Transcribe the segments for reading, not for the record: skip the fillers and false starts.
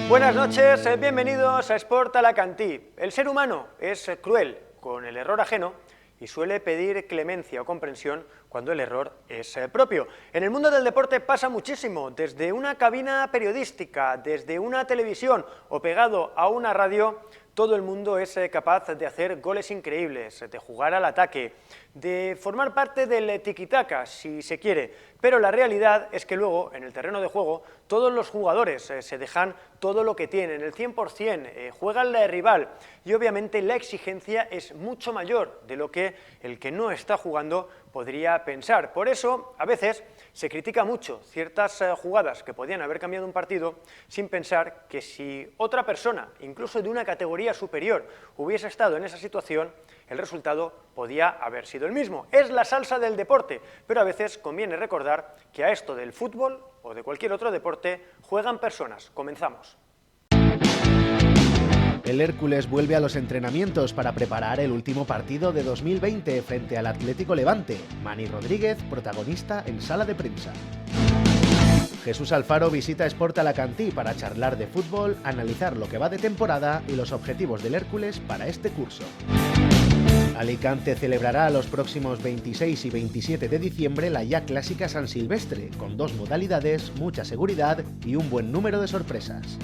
Buenas noches, bienvenidos a Sport Alacantí. El ser humano es cruel con el error ajeno y suele pedir clemencia o comprensión cuando el error es propio. En el mundo del deporte pasa muchísimo, desde una cabina periodística, desde una televisión o pegado a una radio, todo el mundo es capaz de hacer goles increíbles, de jugar al ataque, de formar parte del tiki-taka, si se quiere, pero la realidad es que luego, en el terreno de juego, todos los jugadores se dejan todo lo que tienen, el 100%, juegan la rival y obviamente la exigencia es mucho mayor de lo que el que no está jugando podría pensar. Por eso, a veces, se critica mucho ciertas jugadas que podían haber cambiado un partido sin pensar que si otra persona, incluso de una categoría superior, hubiese estado en esa situación, el resultado podía haber sido el mismo. Es la salsa del deporte, pero a veces conviene recordar que a esto del fútbol o de cualquier otro deporte juegan personas. Comenzamos. El Hércules vuelve a los entrenamientos para preparar el último partido de 2020 frente al Atlético Levante. Mani Rodríguez, protagonista en sala de prensa. Jesús Alfaro visita Sport Alacantí para charlar de fútbol, analizar lo que va de temporada y los objetivos del Hércules para este curso. Alicante celebrará los próximos 26 y 27 de diciembre la ya clásica San Silvestre, con 2 modalidades, mucha seguridad y un buen número de sorpresas.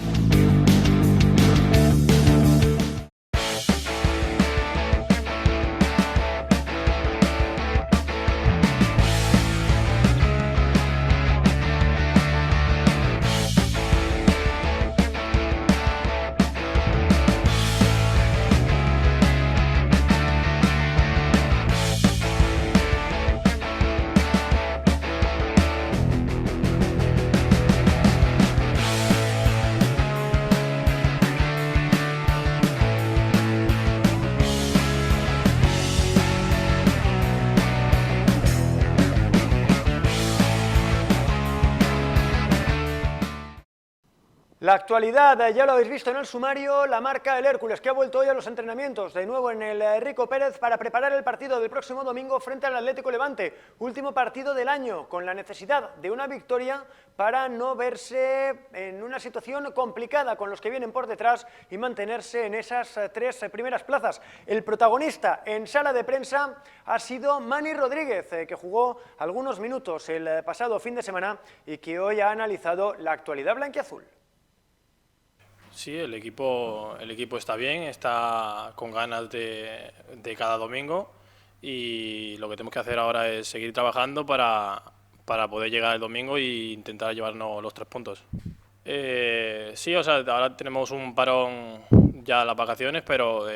La actualidad, ya lo habéis visto en el sumario, la marca el Hércules, que ha vuelto hoy a los entrenamientos, de nuevo en el Rico Pérez, para preparar el partido del próximo domingo frente al Atlético Levante. Último partido del año, con la necesidad de una victoria para no verse en una situación complicada con los que vienen por detrás y mantenerse en esas 3 primeras plazas. El protagonista en sala de prensa ha sido Mani Rodríguez, que jugó algunos minutos el pasado fin de semana y que hoy ha analizado la actualidad blanquiazul. Sí, el equipo está bien, está con ganas de cada domingo y lo que tenemos que hacer ahora es seguir trabajando para poder llegar el domingo e intentar llevarnos los 3 puntos. Sí, o sea, ahora tenemos un parón ya las vacaciones, pero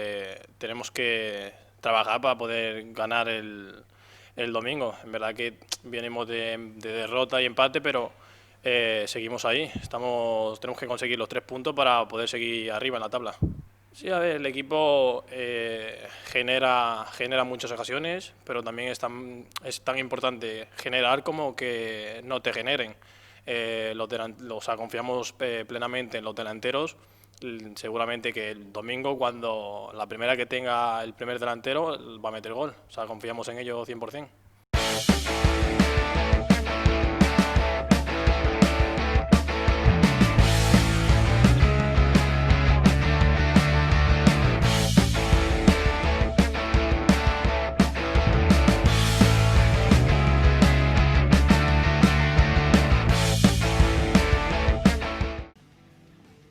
tenemos que trabajar para poder ganar el domingo. En verdad que venimos de derrota y empate, pero seguimos ahí, tenemos que conseguir los 3 puntos para poder seguir arriba en la tabla. Sí, a ver, el equipo genera muchas ocasiones, pero también es tan importante generar como que no te generen. Confiamos plenamente en los delanteros. Seguramente que el domingo, cuando la primera que tenga el primer delantero, va a meter gol. O sea, confiamos en ello 100%.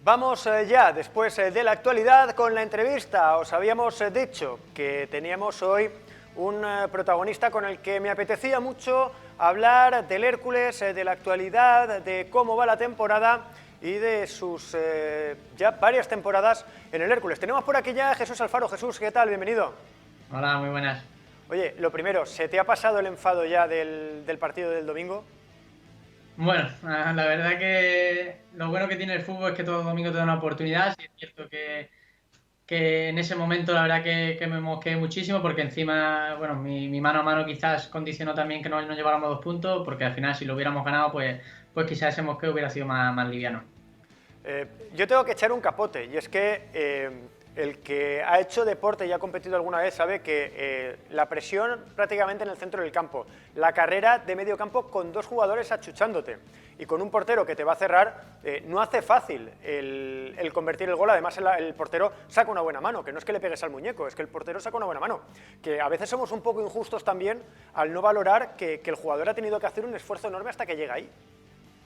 Vamos ya, después de la actualidad, con la entrevista. Os habíamos dicho que teníamos hoy un protagonista con el que me apetecía mucho hablar del Hércules, de la actualidad, de cómo va la temporada y de sus ya varias temporadas en el Hércules. Tenemos por aquí ya a Jesús Alfaro. Jesús, ¿qué tal? Bienvenido. Hola, muy buenas. Oye, lo primero, ¿se te ha pasado el enfado ya del partido del domingo? Bueno, la verdad que lo bueno que tiene el fútbol es que todo domingo te da una oportunidad. Sí, es cierto que en ese momento la verdad que me mosqué muchísimo porque encima, bueno, mi mano a mano quizás condicionó también que no lleváramos 2 puntos, porque al final si lo hubiéramos ganado pues quizás ese mosqueo hubiera sido más liviano. Yo tengo que echar un capote y es que El que ha hecho deporte y ha competido alguna vez sabe que la presión prácticamente en el centro del campo, la carrera de medio campo con 2 jugadores achuchándote y con un portero que te va a cerrar, no hace fácil el convertir el gol. Además el portero saca una buena mano, que no es que le pegues al muñeco, es que el portero saca una buena mano, que a veces somos un poco injustos también al no valorar que el jugador ha tenido que hacer un esfuerzo enorme hasta que llega ahí.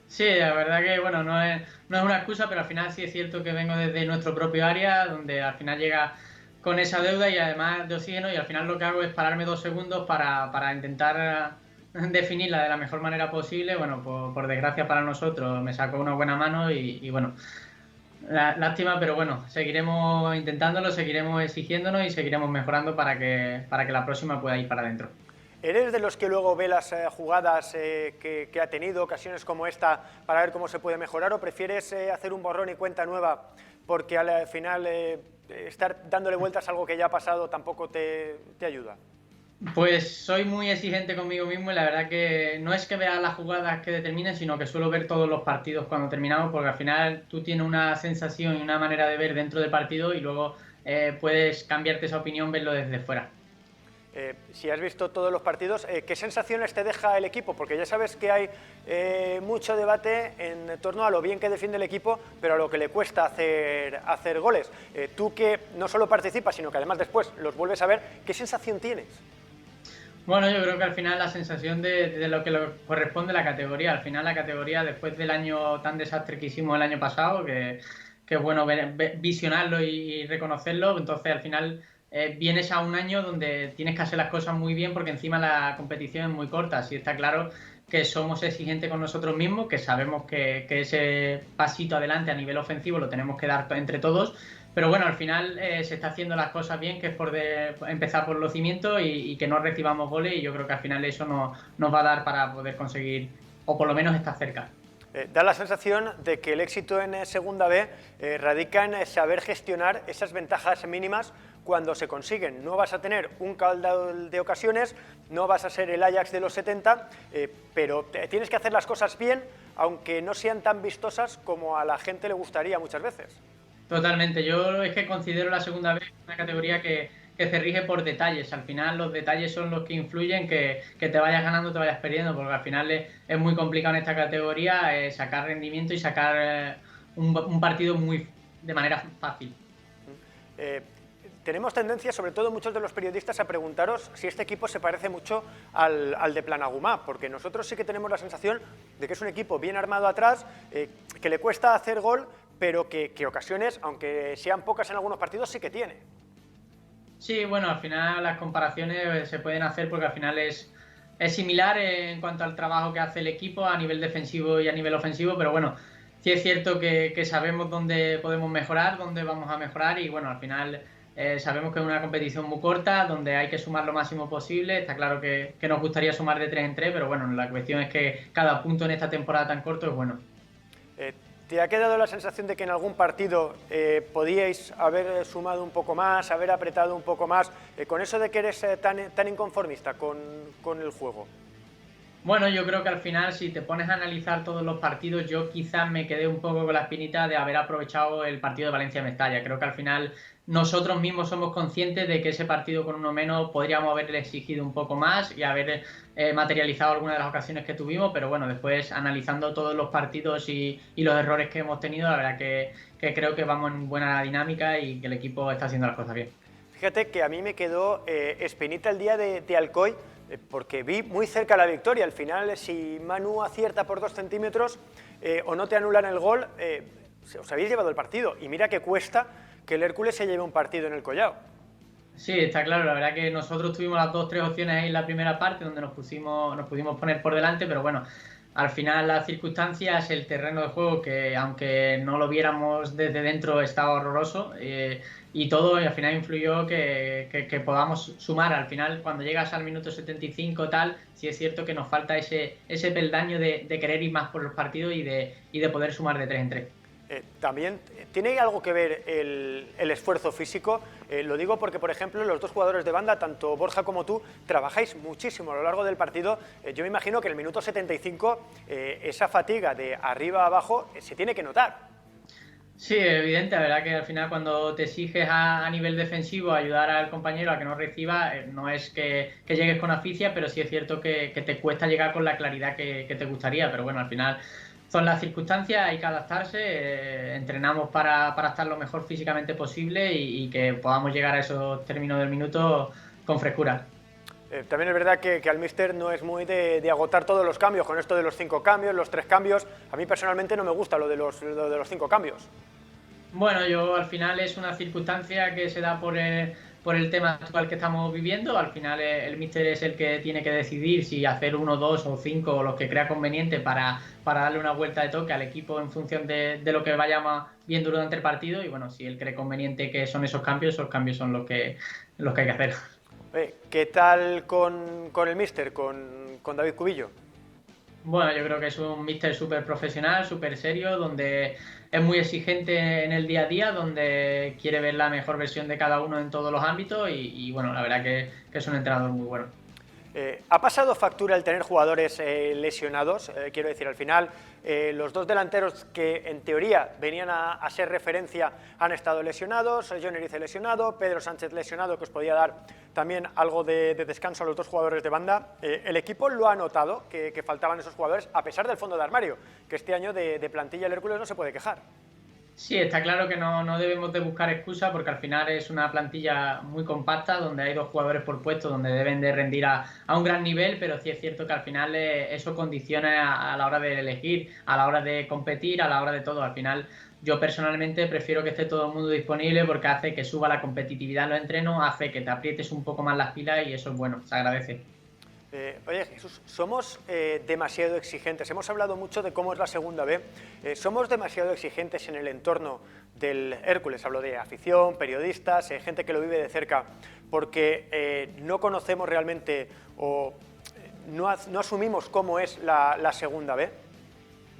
Sí, la verdad que bueno, no es una excusa, pero al final sí es cierto que vengo desde nuestro propio área, donde al final llega con esa deuda y además de oxígeno, y al final lo que hago es pararme 2 segundos para intentar definirla de la mejor manera posible. Bueno, por desgracia para nosotros me sacó una buena mano y bueno, lástima, pero bueno, seguiremos intentándolo, seguiremos exigiéndonos y seguiremos mejorando para que la próxima pueda ir para adentro. ¿Eres de los que luego ve las jugadas que ha tenido, ocasiones como esta, para ver cómo se puede mejorar, o prefieres hacer un borrón y cuenta nueva porque al final estar dándole vueltas a algo que ya ha pasado tampoco te ayuda? Pues soy muy exigente conmigo mismo y la verdad que no es que vea las jugadas que determinen, sino que suelo ver todos los partidos cuando terminamos, porque al final tú tienes una sensación y una manera de ver dentro del partido y luego puedes cambiarte esa opinión, verlo desde fuera. Si has visto todos los partidos, ¿qué sensaciones te deja el equipo? Porque ya sabes que hay mucho debate en torno a lo bien que defiende el equipo, pero a lo que le cuesta hacer goles. Tú que no solo participas, sino que además después los vuelves a ver, ¿qué sensación tienes? Bueno, yo creo que al final la sensación de lo que corresponde a la categoría. Al final la categoría, después del año tan desastre que hicimos el año pasado, que es bueno visionarlo y reconocerlo, entonces al final vienes a un año donde tienes que hacer las cosas muy bien porque encima la competición es muy corta. Así está claro que somos exigentes con nosotros mismos, que sabemos que ese pasito adelante a nivel ofensivo lo tenemos que dar entre todos, pero bueno, al final se está haciendo las cosas bien, que es por empezar por los cimientos y que no recibamos goles, y yo creo que al final eso nos va a dar para poder conseguir, o por lo menos estar cerca. Da la sensación de que el éxito en Segunda B radica en saber gestionar esas ventajas mínimas cuando se consiguen. No vas a tener un caudal de ocasiones, no vas a ser el Ajax de los 70, pero tienes que hacer las cosas bien, aunque no sean tan vistosas como a la gente le gustaría muchas veces. Totalmente, yo es que considero la Segunda B una categoría que se rige por detalles. Al final los detalles son los que influyen que te vayas ganando, te vayas perdiendo, porque al final es muy complicado en esta categoría sacar rendimiento y sacar un partido de manera fácil. Tenemos tendencia, sobre todo muchos de los periodistas, a preguntaros si este equipo se parece mucho al de Planagumá, porque nosotros sí que tenemos la sensación de que es un equipo bien armado atrás, que le cuesta hacer gol, pero que ocasiones, aunque sean pocas en algunos partidos, sí que tiene. Sí, bueno, al final las comparaciones se pueden hacer porque al final es similar en cuanto al trabajo que hace el equipo a nivel defensivo y a nivel ofensivo, pero bueno, sí es cierto que sabemos dónde podemos mejorar, dónde vamos a mejorar, y bueno, al final sabemos que es una competición muy corta, donde hay que sumar lo máximo posible. Está claro que nos gustaría sumar de 3 en 3, pero bueno, la cuestión es que cada punto en esta temporada tan corto es bueno. ¿Te ha quedado la sensación de que en algún partido podíais haber sumado un poco más, haber apretado un poco más, con eso de que eres tan inconformista con el juego? Bueno, yo creo que al final, si te pones a analizar todos los partidos, yo quizás me quedé un poco con la espinita de haber aprovechado el partido de Valencia-Mestalla. Creo que al final nosotros mismos somos conscientes de que ese partido con uno menos podríamos haberle exigido un poco más y haber materializado algunas de las ocasiones que tuvimos, pero bueno, después analizando todos los partidos y los errores que hemos tenido, la verdad que creo que vamos en buena dinámica y que el equipo está haciendo las cosas bien. Fíjate que a mí me quedó espinita el día de Alcoy, porque vi muy cerca la victoria. Al final, si Manu acierta por 2 centímetros o no te anulan el gol, os habéis llevado el partido. Y mira que cuesta que el Hércules se lleve un partido en el Collao. Sí, está claro. La verdad que nosotros tuvimos las 2-3 opciones ahí en la primera parte, donde nos pudimos poner por delante, pero bueno, al final las circunstancias, el terreno de juego, que aunque no lo viéramos desde dentro, estaba horroroso, y todo, y al final influyó que podamos sumar. Al final, cuando llegas al minuto 75 tal, sí es cierto que nos falta ese peldaño de querer ir más por los partidos y de poder sumar de 3 en 3. También tiene algo que ver el esfuerzo físico. Lo digo porque, por ejemplo, los dos jugadores de banda, tanto Borja como tú, trabajáis muchísimo a lo largo del partido. Yo me imagino que en el minuto 75 esa fatiga de arriba a abajo se tiene que notar. Sí, evidente, la verdad que al final cuando te exiges a nivel defensivo ayudar al compañero a que no reciba, no es que llegues con asfixia, pero sí es cierto que te cuesta llegar con la claridad que te gustaría, pero bueno, al final son las circunstancias, hay que adaptarse, entrenamos para estar lo mejor físicamente posible y que podamos llegar a esos términos del minuto con frescura. También es verdad que al míster no es muy de agotar todos los cambios, con esto de los 5 cambios, los 3 cambios. A mí personalmente no me gusta lo de los 5 cambios. Bueno, yo al final es una circunstancia que se da por el tema actual que estamos viviendo. Al final el míster es el que tiene que decidir si hacer 1, 2 o 5 o los que crea conveniente para darle una vuelta de toque al equipo en función de lo que vayamos viendo durante el partido. Y bueno, si él cree conveniente que son esos cambios son los que hay que hacer. ¿Qué tal con el míster, con David Cubillo? Bueno, yo creo que es un míster súper profesional, súper serio, donde es muy exigente en el día a día, donde quiere ver la mejor versión de cada uno en todos los ámbitos y bueno, la verdad que es un entrenador muy bueno. ¿Ha pasado factura el tener jugadores lesionados? Quiero decir, al final, los 2 delanteros que en teoría venían a ser referencia han estado lesionados, Jon Erice lesionado, Pedro Sánchez lesionado, que os podía dar también algo de descanso a los 2 jugadores de banda. El equipo lo ha notado, que faltaban esos jugadores, a pesar del fondo de armario, que este año de plantilla el Hércules no se puede quejar. Sí, está claro que no debemos de buscar excusas porque al final es una plantilla muy compacta donde hay 2 jugadores por puesto donde deben de rendir a un gran nivel, pero sí es cierto que al final eso condiciona a la hora de elegir, a la hora de competir, a la hora de todo. Al final yo personalmente prefiero que esté todo el mundo disponible porque hace que suba la competitividad en los entrenos, hace que te aprietes un poco más las pilas y eso es bueno, se agradece. Oye, Jesús, somos demasiado exigentes. Hemos hablado mucho de cómo es la segunda B. Somos demasiado exigentes en el entorno del Hércules. Hablo de afición, periodistas, gente que lo vive de cerca, porque no conocemos realmente o no asumimos cómo es la segunda B.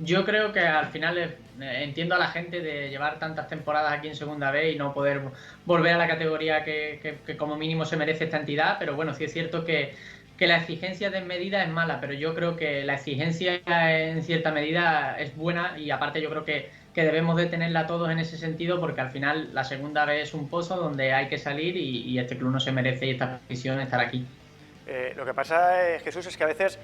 Yo creo que al final entiendo a la gente de llevar tantas temporadas aquí en Segunda B y no poder volver a la categoría que como mínimo se merece esta entidad, pero bueno, sí es cierto que la exigencia desmedida es mala, pero yo creo que la exigencia en cierta medida es buena y aparte yo creo que debemos de tenerla todos en ese sentido porque al final la Segunda B es un pozo donde hay que salir y este club no se merece y esta afición estar aquí. Lo que pasa, Jesús, es que a veces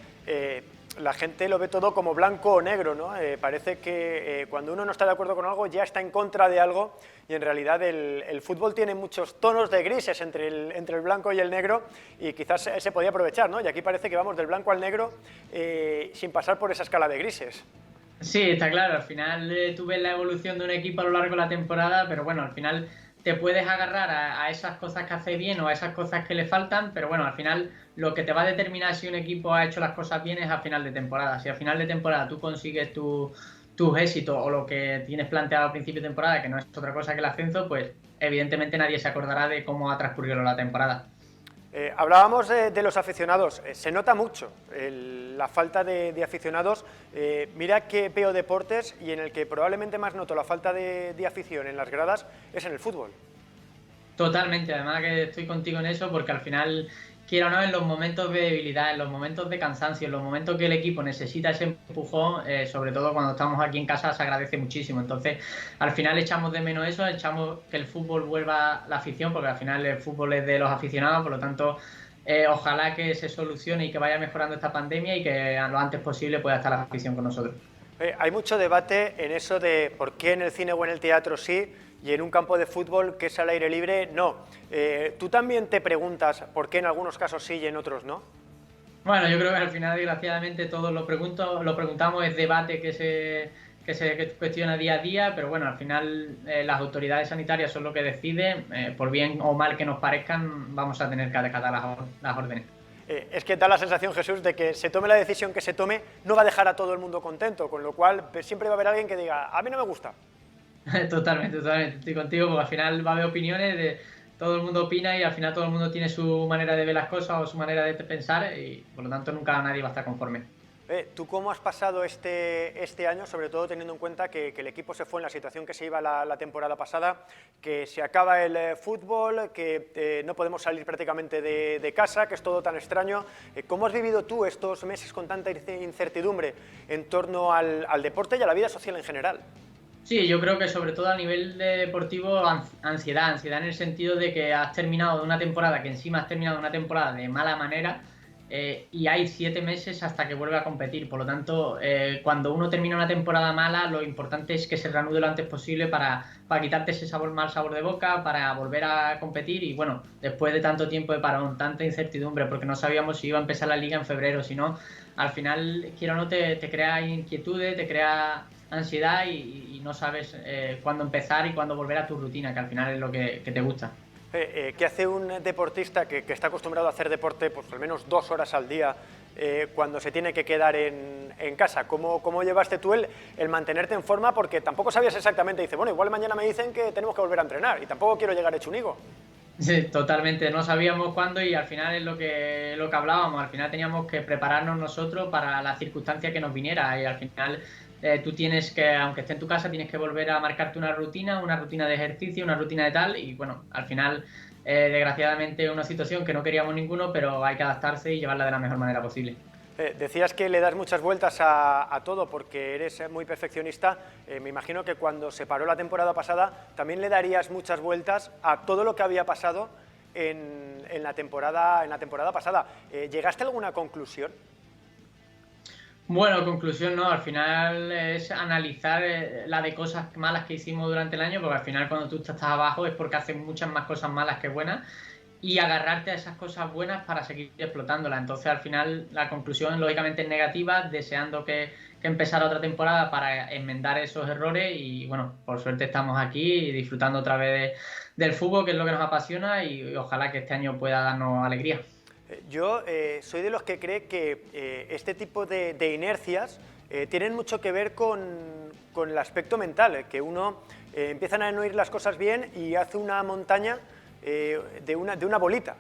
la gente lo ve todo como blanco o negro, ¿no? Parece que cuando uno no está de acuerdo con algo ya está en contra de algo y en realidad el fútbol tiene muchos tonos de grises entre el blanco y el negro y quizás se podía aprovechar, ¿no? Y aquí parece que vamos del blanco al negro sin pasar por esa escala de grises. Sí, está claro, al final tú ves la evolución de un equipo a lo largo de la temporada, pero bueno, al final te puedes agarrar a esas cosas que hace bien o a esas cosas que le faltan, pero bueno, al final lo que te va a determinar si un equipo ha hecho las cosas bien es a final de temporada. Si a final de temporada tú consigues tus éxitos o lo que tienes planteado a principio de temporada, que no es otra cosa que el ascenso, pues evidentemente nadie se acordará de cómo ha transcurrido la temporada. Hablábamos de los aficionados, se nota mucho la falta de aficionados. Mira que veo deportes y en el que probablemente más noto la falta de afición en las gradas es en el fútbol. Totalmente, además que estoy contigo en eso porque al final, quiera o no, en los momentos de debilidad, en los momentos de cansancio, en los momentos que el equipo necesita ese empujón, sobre todo cuando estamos aquí en casa, se agradece muchísimo. Entonces, al final echamos de menos eso, echamos que el fútbol vuelva a la afición, porque al final el fútbol es de los aficionados, por lo tanto, ojalá que se solucione y que vaya mejorando esta pandemia y que a lo antes posible pueda estar la afición con nosotros. Hay mucho debate en eso de por qué en el cine o en el teatro sí y en un campo de fútbol que es al aire libre no. ¿Tú también te preguntas por qué en algunos casos sí y en otros no? Bueno, yo creo que al final, desgraciadamente, todos lo preguntamos, es debate que se cuestiona día a día, pero bueno, al final las autoridades sanitarias son lo que deciden, por bien o mal que nos parezcan, vamos a tener que acatar las órdenes. Es que da la sensación, Jesús, de que se tome la decisión que se tome, no va a dejar a todo el mundo contento, con lo cual siempre va a haber alguien que diga, a mí no me gusta. Totalmente, estoy contigo, porque al final va a haber opiniones, todo el mundo opina y al final todo el mundo tiene su manera de ver las cosas o su manera de pensar y por lo tanto nunca nadie va a estar conforme. ¿Tú cómo has pasado este año, sobre todo teniendo en cuenta que el equipo se fue en la situación que se iba la temporada pasada, que se acaba el fútbol, que no podemos salir prácticamente de casa, que es todo tan extraño? ¿Cómo has vivido tú estos meses con tanta incertidumbre en torno al deporte y a la vida social en general? Sí, yo creo que sobre todo a nivel de deportivo, ansiedad en el sentido de que has terminado una temporada, que encima has terminado una temporada de mala manera, y hay 7 meses hasta que vuelve a competir. Por lo tanto, cuando uno termina una temporada mala, lo importante es que se reanude lo antes posible para quitarte ese mal sabor de boca, para volver a competir. Y bueno, después de tanto tiempo de parón, tanta incertidumbre, porque no sabíamos si iba a empezar la liga en febrero, si no, al final, quiero o no, te crea inquietudes, te crea ansiedad y no sabes cuándo empezar y cuándo volver a tu rutina, que al final es lo que te gusta. ¿Qué hace un deportista que está acostumbrado a hacer deporte pues al menos 2 horas al día cuando se tiene que quedar en casa? ¿Cómo llevaste tú el mantenerte en forma? Porque tampoco sabías exactamente, dice, bueno, igual mañana me dicen que tenemos que volver a entrenar y tampoco quiero llegar hecho un higo. Sí, totalmente, no sabíamos cuándo y al final es lo que hablábamos, al final teníamos que prepararnos nosotros para la circunstancia que nos viniera y al final tú tienes que, aunque esté en tu casa, tienes que volver a marcarte una rutina de ejercicio, una rutina de tal y bueno, al final desgraciadamente una situación que no queríamos ninguno, pero hay que adaptarse y llevarla de la mejor manera posible. Decías que le das muchas vueltas a todo porque eres muy perfeccionista. Me imagino que cuando se paró la temporada pasada también le darías muchas vueltas a todo lo que había pasado en la temporada pasada. ¿Llegaste a alguna conclusión? Bueno, conclusión no, al final es analizar la de cosas malas que hicimos durante el año, porque al final cuando tú estás abajo es porque haces muchas más cosas malas que buenas y agarrarte a esas cosas buenas para seguir explotándolas. Entonces al final la conclusión lógicamente es negativa, deseando que empezara otra temporada para enmendar esos errores y bueno, por suerte estamos aquí disfrutando otra vez del fútbol, que es lo que nos apasiona y ojalá que este año pueda darnos alegría. Yo soy de los que cree que este tipo de inercias tienen mucho que ver con el aspecto mental, que uno empiezan a no ir las cosas bien y hace una montaña de una bolita.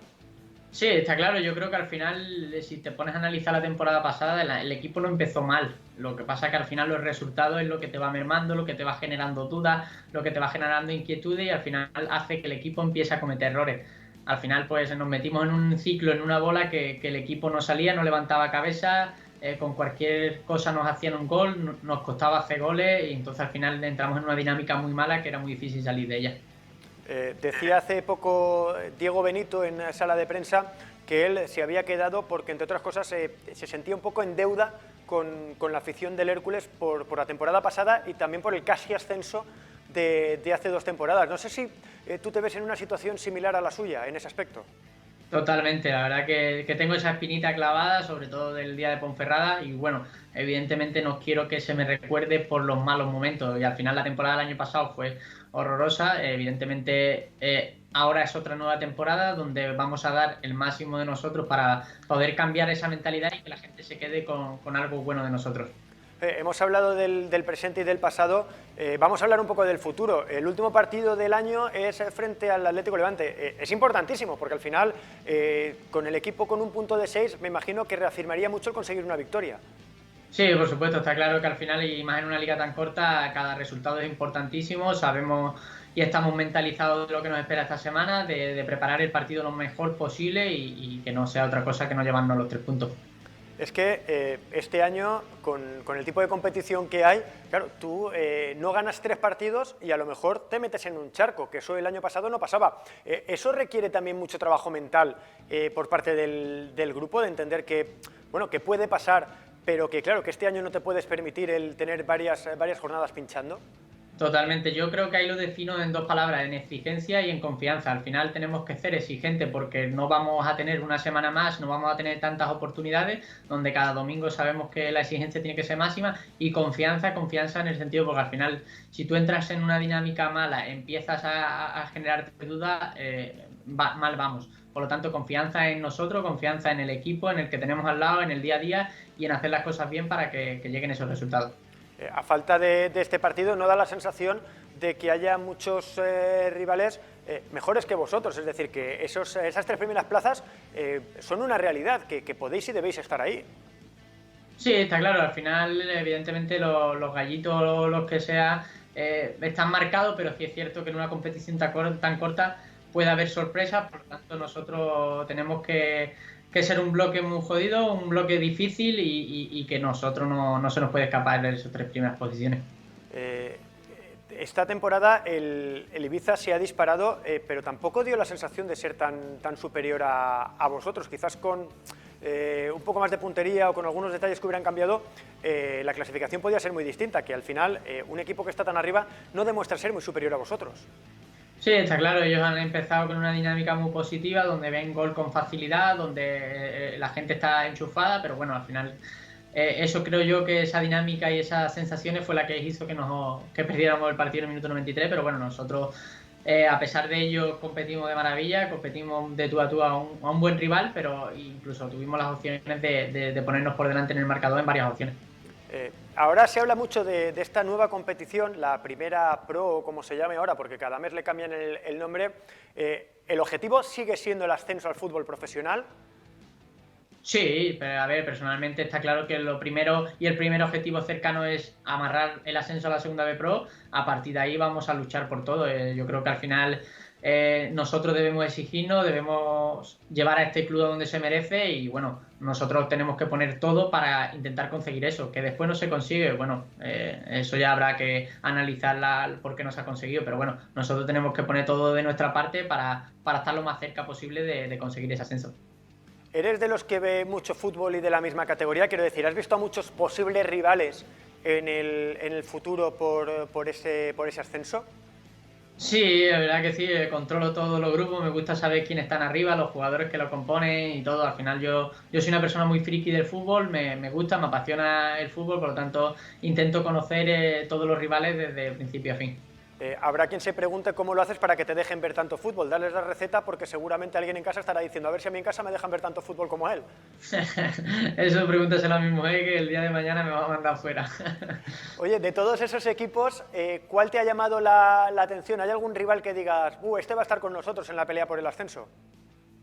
Sí, está claro. Yo creo que al final, si te pones a analizar la temporada pasada, el equipo no empezó mal. Lo que pasa es que al final los resultados es lo que te va mermando, lo que te va generando dudas, lo que te va generando inquietudes y al final hace que el equipo empiece a cometer errores. Al final, pues nos metimos en un ciclo, en una bola que el equipo no salía, no levantaba cabeza, con cualquier cosa nos hacían un gol, nos costaba hacer goles y entonces al final entramos en una dinámica muy mala que era muy difícil salir de ella. Decía hace poco Diego Benito en la sala de prensa que él se había quedado porque, entre otras cosas, se sentía un poco en deuda con la afición del Hércules por la temporada pasada y también por el casi ascenso de hace 2 temporadas. No sé si tú te ves en una situación similar a la suya en ese aspecto. Totalmente, la verdad que tengo esa espinita clavada, sobre todo del día de Ponferrada y bueno, evidentemente no quiero que se me recuerde por los malos momentos y al final la temporada del año pasado fue horrorosa, evidentemente ahora es otra nueva temporada donde vamos a dar el máximo de nosotros para poder cambiar esa mentalidad y que la gente se quede con algo bueno de nosotros. Hemos hablado del presente y del pasado, vamos a hablar un poco del futuro. El último partido del año es frente al Atlético Levante. Es importantísimo porque al final, con el equipo con un punto de 6, me imagino que reafirmaría mucho el conseguir una victoria. Sí, por supuesto, está claro que al final, y más en una liga tan corta, cada resultado es importantísimo, sabemos y estamos mentalizados de lo que nos espera esta semana, de preparar el partido lo mejor posible y que no sea otra cosa que no llevarnos los 3 puntos. Es que este año, con el tipo de competición que hay, claro, tú no ganas 3 partidos y a lo mejor te metes en un charco, que eso el año pasado no pasaba. Eso requiere también mucho trabajo mental por parte del grupo, de entender que, bueno, que puede pasar, pero que claro, que este año no te puedes permitir el tener varias jornadas pinchando. Totalmente, yo creo que ahí lo defino en 2 palabras, en exigencia y en confianza. Al final tenemos que ser exigentes porque no vamos a tener una semana más, no vamos a tener tantas oportunidades, donde cada domingo sabemos que la exigencia tiene que ser máxima y confianza en el sentido porque al final si tú entras en una dinámica mala, empiezas a generarte dudas, mal vamos. Por lo tanto, confianza en nosotros, confianza en el equipo, en el que tenemos al lado, en el día a día y en hacer las cosas bien para que lleguen esos resultados. A falta de este partido, ¿no da la sensación de que haya muchos rivales mejores que vosotros? Es decir, que esas 3 primeras plazas son una realidad, que podéis y debéis estar ahí. Sí, está claro. Al final, evidentemente, los gallitos, los que sea, están marcados, pero sí es cierto que en una competición tan corta puede haber sorpresas. Por lo tanto, nosotros tenemos que ser un bloque muy jodido, un bloque difícil y que nosotros no se nos puede escapar de esas 3 primeras posiciones. Esta temporada el Ibiza se ha disparado, pero tampoco dio la sensación de ser tan superior a vosotros. Quizás con un poco más de puntería o con algunos detalles que hubieran cambiado, la clasificación podía ser muy distinta, que al final un equipo que está tan arriba no demuestra ser muy superior a vosotros. Sí, está claro, ellos han empezado con una dinámica muy positiva, donde ven gol con facilidad, donde la gente está enchufada, pero bueno, al final eso creo yo que esa dinámica y esas sensaciones fue la que hizo que perdiéramos el partido en el minuto 93, pero bueno, nosotros a pesar de ello competimos de maravilla, competimos de tú a tú a un buen rival, pero incluso tuvimos las opciones de ponernos por delante en el marcador en varias opciones. Ahora se habla mucho de esta nueva competición, la Primera Pro, o como se llame ahora, porque cada mes le cambian el nombre. ¿El objetivo sigue siendo el ascenso al fútbol profesional? Sí, pero a ver, personalmente está claro que lo primero y el primer objetivo cercano es amarrar el ascenso a la Segunda B Pro. A partir de ahí vamos a luchar por todo. Yo creo que al final nosotros debemos exigirnos, debemos llevar a este club a donde se merece y bueno, nosotros tenemos que poner todo para intentar conseguir eso. Que después no se consigue, bueno, eso ya habrá que analizar por qué no se ha conseguido, pero bueno, nosotros tenemos que poner todo de nuestra parte para estar lo más cerca posible de conseguir ese ascenso. ¿Eres de los que ve mucho fútbol y de la misma categoría? Quiero decir, ¿has visto a muchos posibles rivales en el futuro por ese ascenso? Sí, la verdad que sí, controlo todos los grupos, me gusta saber quiénes están arriba, los jugadores que lo componen y todo. Al final yo soy una persona muy friki del fútbol, me gusta, me apasiona el fútbol, por lo tanto intento conocer todos los rivales desde principio a fin. Habrá quien se pregunte cómo lo haces para que te dejen ver tanto fútbol. Darles la receta porque seguramente alguien en casa estará diciendo a ver si a mí en casa me dejan ver tanto fútbol como él. Eso pregúntaselo a mi mujer que el día de mañana me va a mandar fuera. Oye, de todos esos equipos, ¿cuál te ha llamado la atención? ¿Hay algún rival que digas, este va a estar con nosotros en la pelea por el ascenso?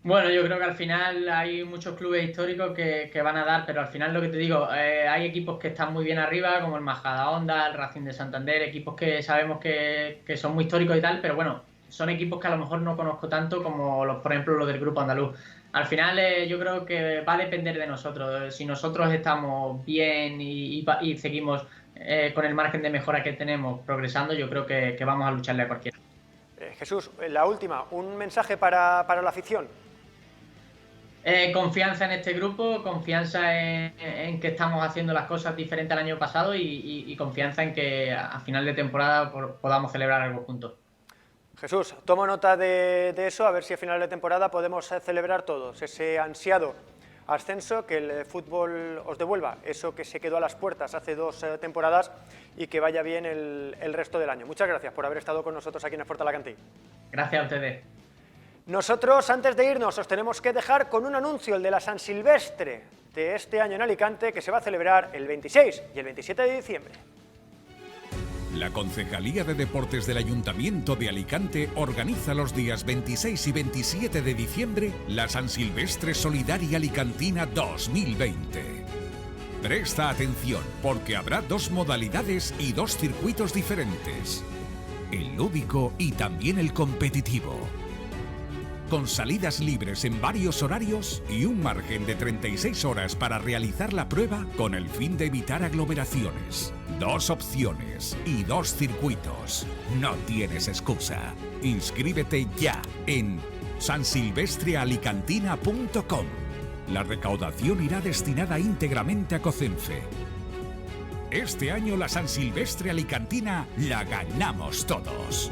Bueno, yo creo que al final hay muchos clubes históricos que van a dar, pero al final lo que te digo, hay equipos que están muy bien arriba, como el Majadahonda, el Racing de Santander, equipos que sabemos que son muy históricos y tal, pero bueno, son equipos que a lo mejor no conozco tanto como por ejemplo los del Grupo Andaluz. Al final yo creo que va a depender de nosotros. Si nosotros estamos bien y seguimos con el margen de mejora que tenemos progresando, yo creo que vamos a lucharle a cualquiera. Jesús, la última, un mensaje para la afición. Confianza en este grupo, confianza en que estamos haciendo las cosas diferentes al año pasado y confianza en que a final de temporada podamos celebrar algo juntos. Jesús, tomo nota de eso, a ver si a final de temporada podemos celebrar todos ese ansiado ascenso, que el fútbol os devuelva eso que se quedó a las puertas hace 2 temporadas y que vaya bien el resto del año. Muchas gracias por haber estado con nosotros aquí en Sport Alacantí. Gracias a ustedes. Nosotros, antes de irnos, os tenemos que dejar con un anuncio, el de la San Silvestre de este año en Alicante, que se va a celebrar el 26 y el 27 de diciembre. La Concejalía de Deportes del Ayuntamiento de Alicante organiza los días 26 y 27 de diciembre la San Silvestre Solidaria Alicantina 2020. Presta atención, porque habrá 2 modalidades y 2 circuitos diferentes: el lúdico y también el competitivo, con salidas libres en varios horarios y un margen de 36 horas para realizar la prueba con el fin de evitar aglomeraciones. 2 opciones y 2 circuitos. No tienes excusa. Inscríbete ya en sansilvestrealicantina.com. La recaudación irá destinada íntegramente a COCENFE. Este año la San Silvestre Alicantina la ganamos todos.